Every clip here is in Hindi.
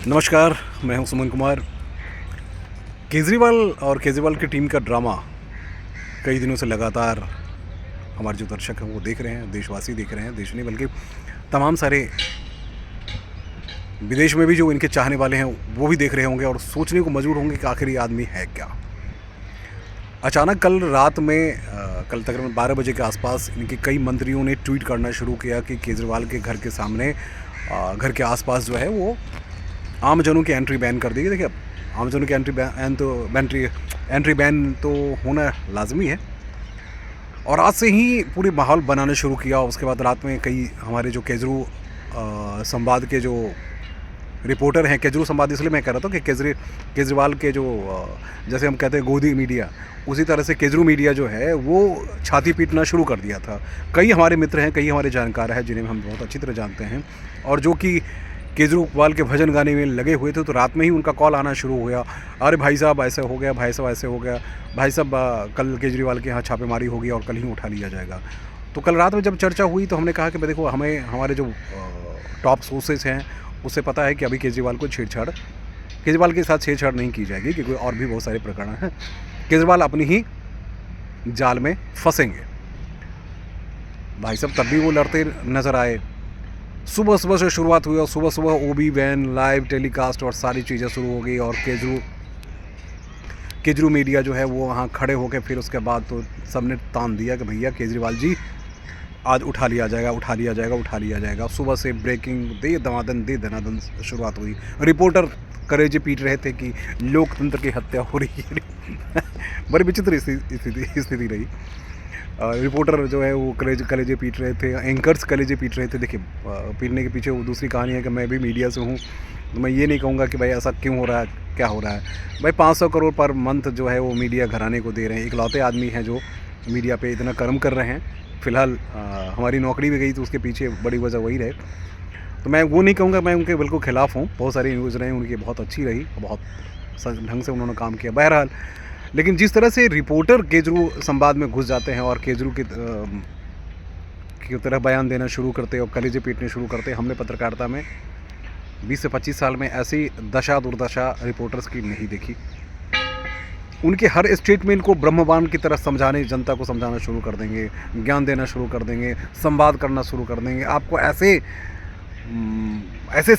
नमस्कार, मैं हूं सुमन कुमार। केजरीवाल और केजरीवाल की टीम का ड्रामा कई दिनों से लगातार हमारे जो दर्शक हैं वो देख रहे हैं, देशवासी देख रहे हैं, देश नहीं बल्कि तमाम सारे विदेश में भी जो इनके चाहने वाले हैं वो भी देख रहे होंगे और सोचने को मजबूर होंगे कि आखिर ये आदमी है क्या। अचानक कल रात में कल तकरीबन 12 बजे के आसपास इनके कई मंत्रियों ने ट्वीट करना शुरू किया कि केजरीवाल के घर के सामने घर के आसपास जो है वो आम जनों की एंट्री बैन कर दी गई। देखिए, आम जनों की एंट्री बैन तो होना लाजमी है और आज से ही पूरे माहौल बनाना शुरू किया। उसके बाद रात में कई हमारे जो संवाद के जो रिपोर्टर हैं, केजरू संवाद इसलिए मैं कह रहा था कि केजरीवाल के जो जैसे हम कहते हैं गोदी मीडिया, उसी तरह से केजरू मीडिया जो है वो छाती पीटना शुरू कर दिया था। कई हमारे मित्र हैं, कई हमारे जानकार हैं जिन्हें हम बहुत अच्छी तरह जानते हैं और जो कि केजरीवाल के भजन गाने में लगे हुए थे, तो रात में ही उनका कॉल आना शुरू हो गया। अरे भाई साहब ऐसे हो गया, भाई साहब ऐसे हो गया, भाई साहब कल केजरीवाल के यहाँ छापेमारी होगी और कल ही उठा लिया जाएगा। तो कल रात में जब चर्चा हुई तो हमने कहा कि भाई देखो, हमें हमारे जो टॉप सोर्सेज हैं उससे पता है कि अभी केजरीवाल के साथ छेड़छाड़ नहीं की जाएगी, क्योंकि और भी बहुत सारे प्रकरण हैं। केजरीवाल अपनी ही जाल में फंसेंगे। भाई साहब तब भी वो लड़ते नज़र आए। सुबह सुबह से शुरुआत हुई और सुबह सुबह ओबी वैन लाइव टेलीकास्ट और सारी चीज़ें शुरू हो गई और केजरू मीडिया जो है वो वहाँ खड़े होकर फिर उसके बाद तो सबने तान दिया कि भैया केजरीवाल जी आज उठा लिया जाएगा, उठा लिया जाएगा, उठा लिया जाएगा। सुबह से ब्रेकिंग दे दनादन शुरुआत हुई। रिपोर्टर कलेजे पीट रहे थे कि लोकतंत्र की हत्या हो रही है। बड़ी विचित्र स्थिति रही। रिपोर्टर जो है वो कलेजे पीट रहे थे, एंकर्स कलेजे पीट रहे थे। देखिए, पीटने के पीछे वो दूसरी कहानी है कि मैं भी मीडिया से हूँ, तो मैं ये नहीं कहूँगा कि भाई ऐसा क्यों हो रहा है, क्या हो रहा है। भाई 500 करोड़ पर मंथ जो है वो मीडिया घराने को दे रहे हैं। इकलौते आदमी हैं जो मीडिया पे इतना कर्म कर रहे हैं। फ़िलहाल हमारी नौकरी भी गई तो उसके पीछे बड़ी वजह वही रहे। तो मैं वो नहीं कहूँगा, मैं उनके बिल्कुल ख़िलाफ़ हूँ। बहुत सारी न्यूज़ रही उनकी, बहुत अच्छी रही, बहुत ढंग से उन्होंने काम किया। बहरहाल, लेकिन जिस तरह से रिपोर्टर केजरू संवाद में घुस जाते हैं और केजरू की तरह बयान देना शुरू करते और कलेजे पीटने शुरू करते, हमने पत्रकारिता में 20 से 25 साल में ऐसी दशा दुर्दशा रिपोर्टर्स की नहीं देखी। उनके हर स्टेटमेंट को ब्रह्मबाण की तरह जनता को समझाना शुरू कर देंगे, ज्ञान देना शुरू कर देंगे, संवाद करना शुरू कर देंगे। आपको ऐसे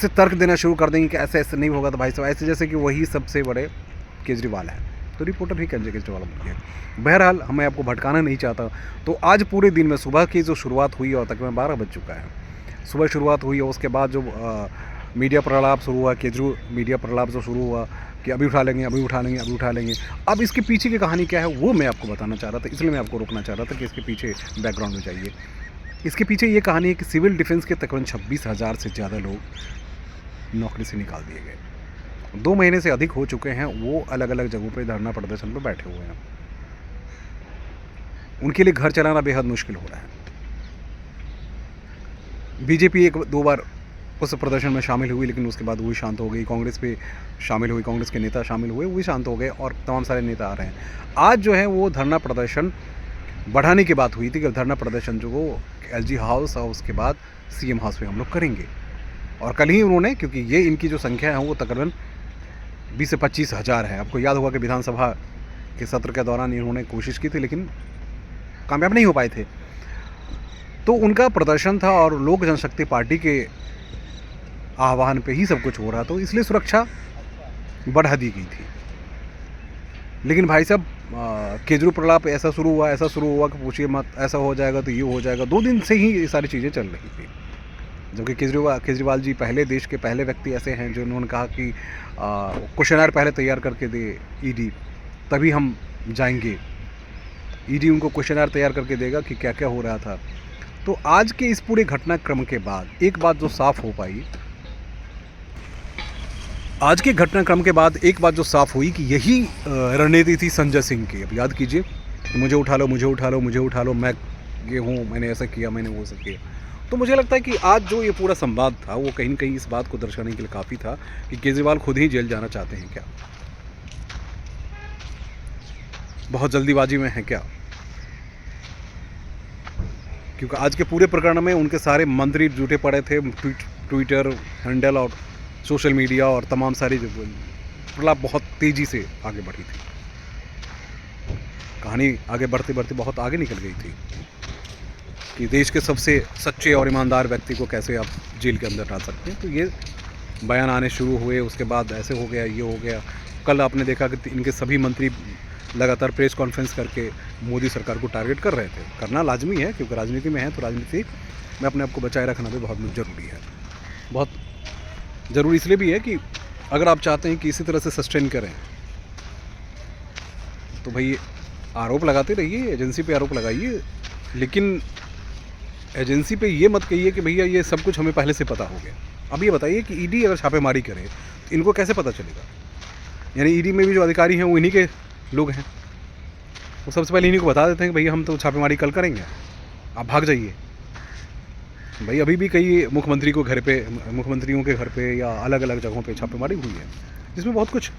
तर्क देना शुरू कर देंगे कि ऐसे ऐसे नहीं होगा तो भाई साहब ऐसे, जैसे कि वही सबसे बड़े केजरीवाल हैं। तो रिपोर्टर भी केजरीवाल बन गए। बहरहाल, मैं आपको भटकाना नहीं चाहता। तो आज पूरे दिन में सुबह की जो शुरुआत हुई और तकरीबन 12 बज चुका है, सुबह शुरुआत हुई और उसके बाद जो मीडिया प्रलाप शुरू हुआ, केजरू मीडिया प्रलाप जो शुरू हुआ कि अभी उठा लेंगे, अभी उठा लेंगे, अभी उठा लेंगे। अब इसके पीछे की कहानी क्या है वो मैं आपको बताना चाह रहा था, इसलिए मैं आपको रोकना चाह रहा था कि इसके पीछे बैकग्राउंड में जाइए। इसके पीछे ये कहानी है कि सिविल डिफेंस के तकरीबन 26,000 से ज़्यादा लोग नौकरी से निकाल दिए गए। 2 महीने से अधिक हो चुके हैं, वो अलग अलग जगहों पर धरना प्रदर्शन पर बैठे हुए हैं। उनके लिए घर चलाना बेहद मुश्किल हो रहा है। बीजेपी 1-2 बार उस प्रदर्शन में शामिल हुई, लेकिन उसके बाद वो भी शांत हो गई। कांग्रेस पे शामिल हुई, कांग्रेस के नेता शामिल हुए, वो भी शांत हो गए और तमाम सारे नेता आ रहे हैं। आज जो है वो धरना प्रदर्शन बढ़ाने की बात हुई थी कि धरना प्रदर्शन जो वो एलजी हाउस और उसके बाद सीएम हाउस में हम लोग करेंगे। और कल ही उन्होंने, क्योंकि ये इनकी जो संख्या है वो तकरीबन 20 से 25 हज़ार है। आपको याद होगा कि विधानसभा के सत्र के दौरान इन्होंने कोशिश की थी लेकिन कामयाब नहीं हो पाए थे। तो उनका प्रदर्शन था और लोक जनशक्ति पार्टी के आह्वान पे ही सब कुछ हो रहा, तो इसलिए सुरक्षा बढ़ा दी गई थी। लेकिन भाई साहब, केजरू प्रलाप ऐसा शुरू हुआ कि पूछिए मत, ऐसा हो जाएगा तो ये हो जाएगा। 2 दिन से ही ये सारी चीज़ें चल रही थी। जबकि केजरीवाल जी देश के पहले व्यक्ति ऐसे हैं जो उन्होंने कहा कि क्वेश्चनर पहले तैयार करके दे ईडी, तभी हम जाएंगे। ईडी उनको क्वेश्चनर तैयार करके देगा कि क्या क्या हो रहा था। तो आज के इस पूरे घटनाक्रम के बाद एक बात जो साफ हो पाई, आज के घटनाक्रम के बाद एक बात जो साफ हुई कि यही रणनीति थी संजय सिंह की। अब याद कीजिए, मुझे उठा लो, मुझे उठा लो, मुझे उठा लो, मैं ये हूँ, मैंने ऐसा किया, मैंने वो ऐसा किया। तो मुझे लगता है कि आज जो ये पूरा संवाद था वो कहीं न कहीं इस बात को दर्शाने के लिए काफ़ी था कि केजरीवाल खुद ही जेल जाना चाहते हैं क्या, बहुत जल्दीबाजी में है क्या। क्योंकि आज के पूरे प्रकरण में उनके सारे मंत्री जुटे पड़े थे, ट्विटर हैंडल और सोशल मीडिया और तमाम सारी जो प्रलाप बहुत तेज़ी से आगे बढ़ी थी। कहानी आगे बढ़ते बढ़ते बहुत आगे निकल गई थी कि देश के सबसे सच्चे और ईमानदार व्यक्ति को कैसे आप जेल के अंदर डाल सकते हैं। तो ये बयान आने शुरू हुए, उसके बाद ऐसे हो गया, ये हो गया। कल आपने देखा कि इनके सभी मंत्री लगातार प्रेस कॉन्फ्रेंस करके मोदी सरकार को टारगेट कर रहे थे। करना लाजमी है, क्योंकि राजनीति में है तो राजनीति में अपने आप को बचाए रखना भी बहुत ज़रूरी है। बहुत ज़रूरी इसलिए भी है कि अगर आप चाहते हैं कि इसी तरह से सस्टेन करें तो भाई आरोप लगाते रहिए, एजेंसी पे आरोप लगाइए, लेकिन एजेंसी पे ये मत कहिए कि भैया ये सब कुछ हमें पहले से पता हो गया। अब ये बताइए कि ईडी अगर छापेमारी करे तो इनको कैसे पता चलेगा? यानी ईडी में भी जो अधिकारी हैं वो इन्हीं के लोग हैं, वो सबसे पहले इन्हीं को बता देते हैं कि भैया हम तो छापेमारी कल करेंगे, आप भाग जाइए। भाई अभी भी कई मुख्यमंत्रियों के घर पे या अलग अलग जगहों पे छापेमारी हुई है, जिसमें बहुत कुछ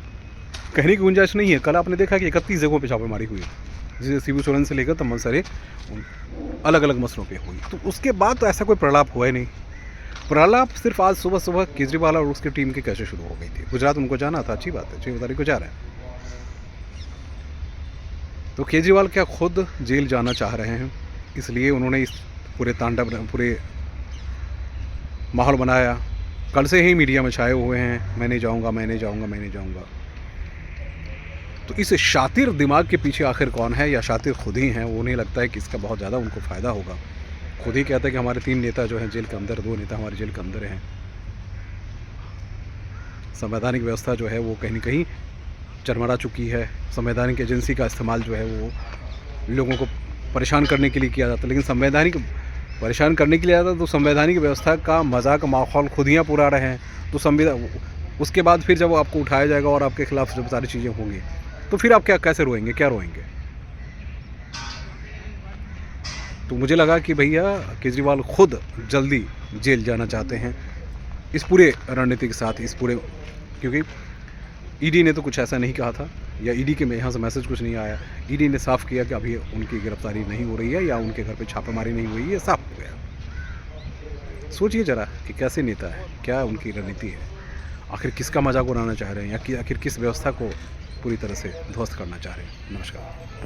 कहने की गुंजाइश नहीं है। कल आपने देखा कि 31 जगहों पे छापेमारी हुई है, जिसे शिबू सोरेन से लेकर तमाम सारे अलग अलग मसलों पे हुई। तो उसके बाद तो ऐसा कोई प्रलाप हुआ ही नहीं। प्रलाप सिर्फ आज सुबह सुबह केजरीवाल और उसकी टीम की कैसे शुरू हो गई थी। गुजरात उनको जाना था, अच्छी बात है, 6 तारीख को जा रहे हैं। तो केजरीवाल क्या खुद जेल जाना चाह रहे हैं, इसलिए उन्होंने इस पूरे माहौल बनाया। कल से ही मीडिया में छाए हुए हैं, मैं नहीं जाऊँगा, मैं नहीं जाऊँगा, मैं नहीं जाऊँगा। तो इस शातिर दिमाग के पीछे आखिर कौन है, या शातिर खुद ही हैं? वो नहीं लगता है कि इसका बहुत ज़्यादा उनको फ़ायदा होगा। खुद ही कहते हैं कि हमारे 3 नेता जो हैं जेल के अंदर, 2 नेता हमारे जेल के अंदर हैं। संवैधानिक व्यवस्था जो है वो कहीं न कहीं चरमरा चुकी है। संवैधानिक एजेंसी का इस्तेमाल जो है वो लोगों को परेशान करने के लिए किया जाता है, लेकिन परेशान करने के लिए आता तो संवैधानिक व्यवस्था का मजाक माहौल खुद ही आप उड़ा रहे हैं। तो उसके बाद फिर जब आपको उठाया जाएगा और आपके खिलाफ जब सारी चीज़ें होंगी तो फिर आप कैसे रोएंगे, क्या रोएंगे? तो मुझे लगा कि भैया केजरीवाल खुद जल्दी जेल जाना चाहते हैं इस पूरे रणनीति के साथ, क्योंकि ईडी ने तो कुछ ऐसा नहीं कहा था, या ईडी के यहाँ से मैसेज कुछ नहीं आया। ईडी ने साफ किया कि अभी उनकी गिरफ्तारी नहीं हो रही है या उनके घर पे छापेमारी नहीं हुई है, साफ हो गया। सोचिए ज़रा कि कैसे नेता है, क्या उनकी रणनीति है, आखिर किसका मजाक उड़ाना चाह रहे हैं, या आखिर किस व्यवस्था को पूरी तरह से ध्वस्त करना चाह रहे हैं। नमस्कार।